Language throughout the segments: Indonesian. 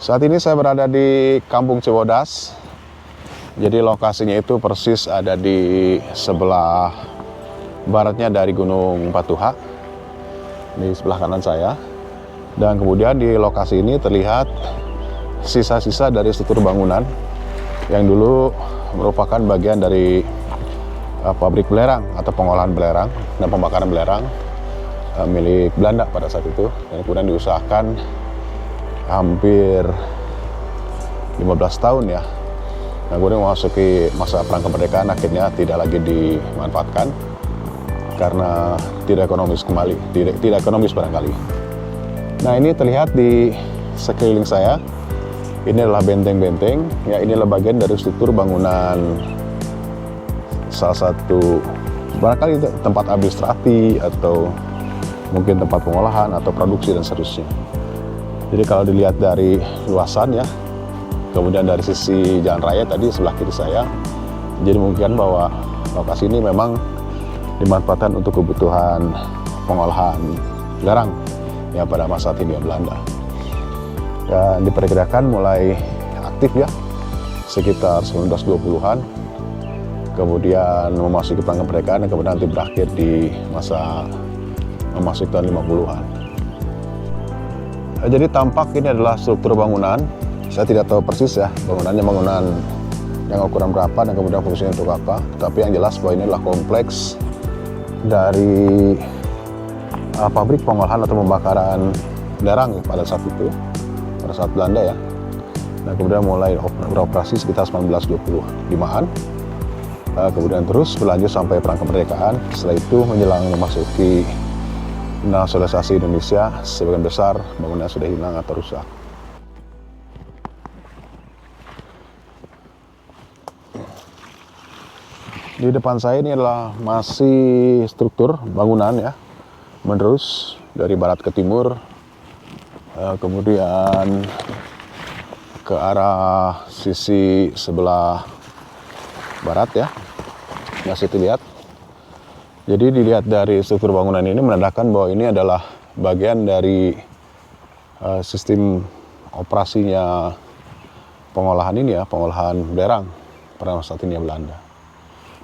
Saat ini saya berada di Kampung Cibodas. Jadi lokasinya itu persis ada di sebelah baratnya dari Gunung Patuha, di sebelah kanan saya. Dan kemudian di lokasi ini terlihat sisa-sisa dari struktur bangunan yang dulu merupakan bagian dari pabrik belerang atau pengolahan belerang dan pembakaran belerang milik Belanda pada saat itu. Dan kemudian diusahakan hampir 15 tahun ya. Nah, kemudian memasuki masa perang kemerdekaan akhirnya tidak lagi dimanfaatkan karena tidak ekonomis kembali, tidak ekonomis barangkali. Nah, ini terlihat di sekeliling saya. Ini adalah benteng-benteng, ya ini adalah bagian dari struktur bangunan salah satu barangkali tempat administrasi atau mungkin tempat pengolahan atau produksi dan seterusnya. Jadi kalau dilihat dari luasan ya, kemudian dari sisi jalan raya tadi sebelah kiri saya, jadi mungkin bahwa lokasi ini memang dimanfaatkan untuk kebutuhan pengolahan belerang ya pada masa Hindia Belanda. Dan diperkirakan mulai aktif ya sekitar 1920-an, kemudian memasuki perang kemerdekaan dan kemudian nanti berakhir di masa memasuki tahun 50-an. Jadi tampak ini adalah struktur bangunan. Saya tidak tahu persis ya bangunannya bangunan yang ukuran berapa dan kemudian fungsinya untuk apa. Tapi yang jelas bahwa ini adalah kompleks dari pabrik pengolahan atau pembakaran belerang ya, pada saat itu, pada saat Belanda ya. Nah, kemudian mulai beroperasi sekitar 1925-an. Kemudian terus berlanjut sampai perang kemerdekaan. Setelah itu menjelang memasuki nasionalisasi Indonesia, sebagian besar bangunan sudah hilang atau rusak. Di depan saya ini adalah masih struktur bangunan ya, menerus dari barat ke timur, kemudian ke arah sisi sebelah barat ya, masih terlihat. Jadi dilihat dari struktur bangunan ini menandakan bahwa ini adalah bagian dari sistem operasinya pengolahan ini ya, pengolahan belerang pada masa Hindia Belanda.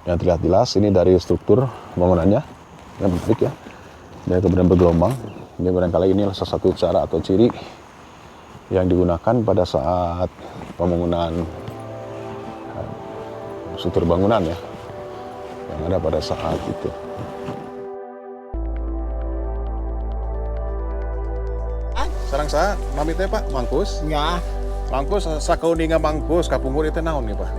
Dan terlihat jelas ini dari struktur bangunannya yang menarik ya, dan kemudian bergelombang. Jadi barangkali ini adalah salah satu cara atau ciri yang digunakan pada saat pembangunan struktur bangunan ya, yang ada pada saat itu. Sarang saya mamitnya Pak Mangkus. Ya, Mangkus sakauninga Mangkus kapungkur itu naon nih Pak?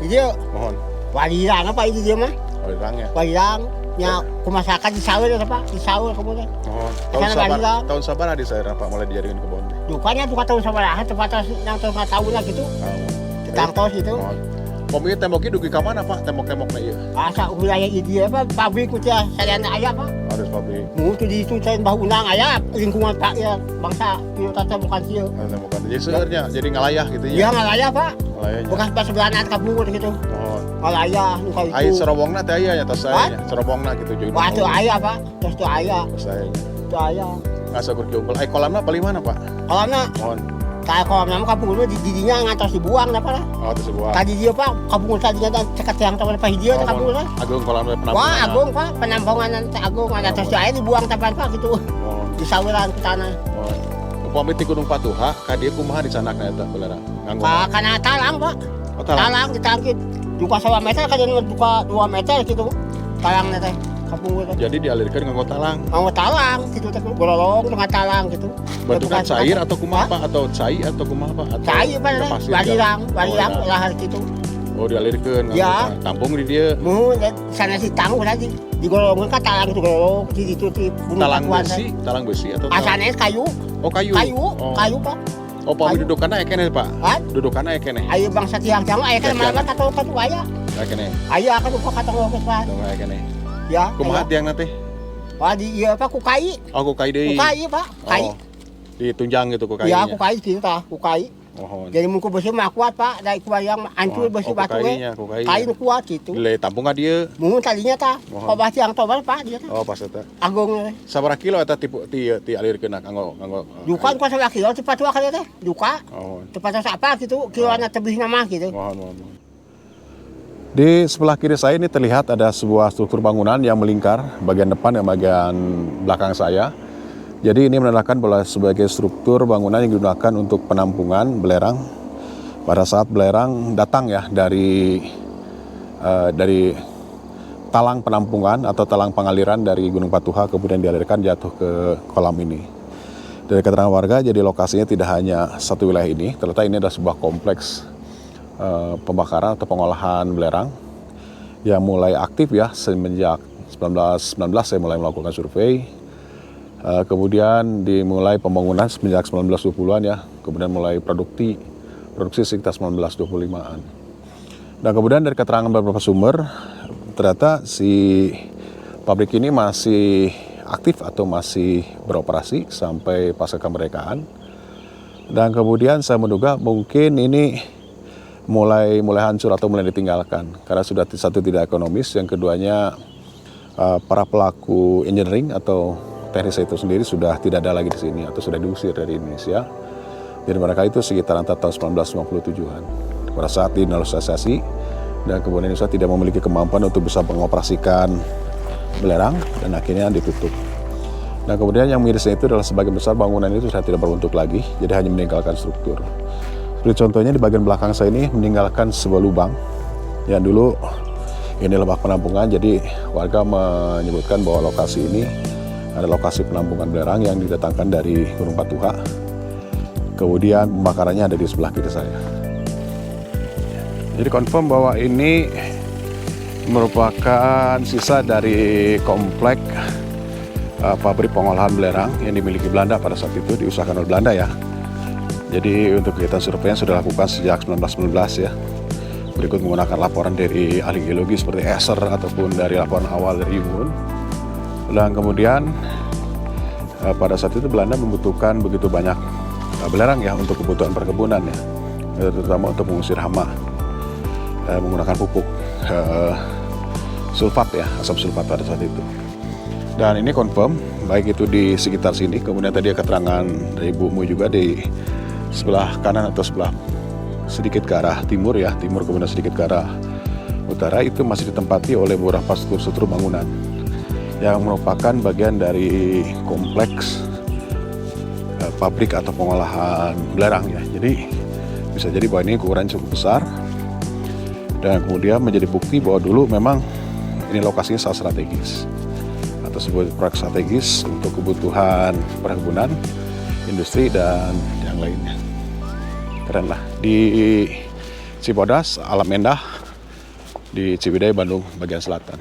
dia Mohon. walirang apa itu dia mah? Oh, dirangnya. Walirang, ya kumasakan di sawah ya Pak, di sawah kemudian. Mohon. Sana Tahun sabar di saya Pak mulai dijadikan kebun. Dukanya tuh tahun sabaraha, tepat yang tahun tahun lah gitu. Ditangtos gitu. Mohon. Komi temboknya dugi ka mana Pak? Tembok-temboknya iya. Asa wilayah itu apa pabrik kutia sayana aya Pak. Harus pabrik. Mutu di sucain bahu unang aya lingkungan Pak ya bangsa ieu tata bukan ieu. Tembokan. Jadi seurnya jadi ngalayah gitu ya. Iya ngalayah Pak. Ngalayahnya. Bekas pas sebelahan kabur gitu. Mohon. Ngalayah nu ka Ai itu. serobongna teh aya nya tos saya nya. Serobongna gitu jadi. Wah teu aya Pak, terus teu aya. Saya Teu aya. ngasa kerjumpel. Ai kolamna bali mana Pak? Kolamna Mohon. kayak kolam nama kampung itu didinya ngantos dibuang apa lah. Oh itu sebuah. Tadi dia Pak, kampung tadinya dan cekat yang tahu apa dia kampung lah. Agung kolamnya penampungan. Wah agung Pak, penampungan teh agung ada terus air dibuang tapan Pak gitu. Mohon. Di saluran ke tanah. Mohon. Upami ti Gunung Patuha, ka dieu kumaha di sanakna eta belerang? Nganggo. Karena talang Pak. Oh, talang. Talang ditangkit. Duka 1 meter kan duka 2 meter gitu. Talangnya teh kampung itu. Jadi dialirkan nganggo talang. Mau talang gitu teh gololong dengan talang gitu. Bentuknya Bukan- cair atau kumaha Hah? Pak? Atau cai atau kumaha Pak? Atau Cair Pak, pasir barirang, jalan? barirang Oh, lahar gitu. Oh dialirkan. Ya. Tampung di dia. Mu sana si tangguh tadi digolongkan kan talang itu golong di itu di gunung Talang Patuan, besi, talang besi atau asalnya kayu, Oh kayu. kayu, Oh. kayu Pak. Oh Pak kayu. dudukanna aya keneh Pak. Kan? Dudukanna aya keneh. Ayo bangsa tiang tiang, ayo kan Ya, malah kata kata aya, Aya keneh. ayo akan lupa kata ngokes Pak. Dong aya keneh. Ya. Kumaha aya. tiangna teh? Wah di iya Pak kukai, Oh ku kai deui. kukai Pak, kai. Oh. Ditunjang gitu ku Iya kainya. kukai gitu tah, kukai. Mohon. Jadi mungkin besi mah kuat Pak, dari kubayang hancur besi batu kain kuat gitu. Nilai tampung ka dieu. Mungkin tadinya ta, Mohon. kok yang tobat Pak dia teh. Oh, pas eta. Agung Sabaraha kilo eta ti alirkeun nganggo duka kan salah kilo cepat tua kali teh. Duka. Oh. Cepat apa gitu, kiloana tebihna mah gitu. Mohon. Di sebelah kiri saya ini terlihat ada sebuah struktur bangunan yang melingkar, bagian depan dan bagian belakang saya. Jadi ini menandakan bahwa sebagai struktur bangunan yang digunakan untuk penampungan belerang pada saat belerang datang ya dari talang penampungan atau talang pengaliran dari Gunung Patuha kemudian dialirkan jatuh ke kolam ini. Dari keterangan warga, jadi lokasinya tidak hanya satu wilayah ini, ternyata ini adalah sebuah kompleks pembakaran atau pengolahan belerang yang mulai aktif ya semenjak 1919 saya mulai melakukan survei. Kemudian dimulai pembangunan semenjak 1920-an ya, kemudian mulai produksi sekitar 1925-an. Dan kemudian dari keterangan beberapa sumber, ternyata si pabrik ini masih aktif atau masih beroperasi sampai pasca kemerdekaan. Dan kemudian saya menduga mungkin ini mulai hancur atau mulai ditinggalkan karena sudah satu tidak ekonomis, yang keduanya para pelaku engineering atau teknis itu sendiri sudah tidak ada lagi di sini atau sudah diusir dari Indonesia. Jadi mereka itu sekitar antara tahun 1957-an pada saat dinaturalisasi dan kemudian Indonesia tidak memiliki kemampuan untuk bisa mengoperasikan belerang dan akhirnya ditutup. Dan kemudian yang mirisnya itu adalah sebagian besar bangunan itu sudah tidak berbentuk lagi, jadi hanya meninggalkan struktur. Seperti contohnya di bagian belakang saya ini meninggalkan sebuah lubang yang dulu ini lebak penampungan, jadi warga menyebutkan bahwa lokasi ini ada lokasi penampungan belerang yang didatangkan dari Gunung Patuha. Kemudian pembakarannya ada di sebelah kiri saya. Jadi confirm bahwa ini merupakan sisa dari komplek pabrik pengolahan belerang yang dimiliki Belanda pada saat itu, diusahakan oleh Belanda ya. Jadi untuk kegiatan survei yang sudah dilakukan sejak 1919 ya. Berikut menggunakan laporan dari ahli geologi seperti Esser ataupun dari laporan awal dari Yungun. Dan kemudian pada saat itu Belanda membutuhkan begitu banyak belerang ya untuk kebutuhan perkebunan ya, terutama untuk mengusir hama menggunakan pupuk sulfat ya, asam sulfat pada saat itu. Dan ini confirm baik itu di sekitar sini, kemudian tadi keterangan dari Bu Mu juga di sebelah kanan atau sebelah sedikit ke arah timur ya, timur kemudian sedikit ke arah utara itu masih ditempati oleh beberapa struktur bangunan yang merupakan bagian dari kompleks pabrik atau pengolahan belerang ya. Jadi bisa jadi bahwa ini ukuran cukup besar dan kemudian menjadi bukti bahwa dulu memang ini lokasinya sangat strategis atau sebuah proyek strategis untuk kebutuhan perkebunan, industri dan yang lainnya. Keren lah. Di Cibodas, Alam Endah, di Ciwidey, Bandung bagian selatan.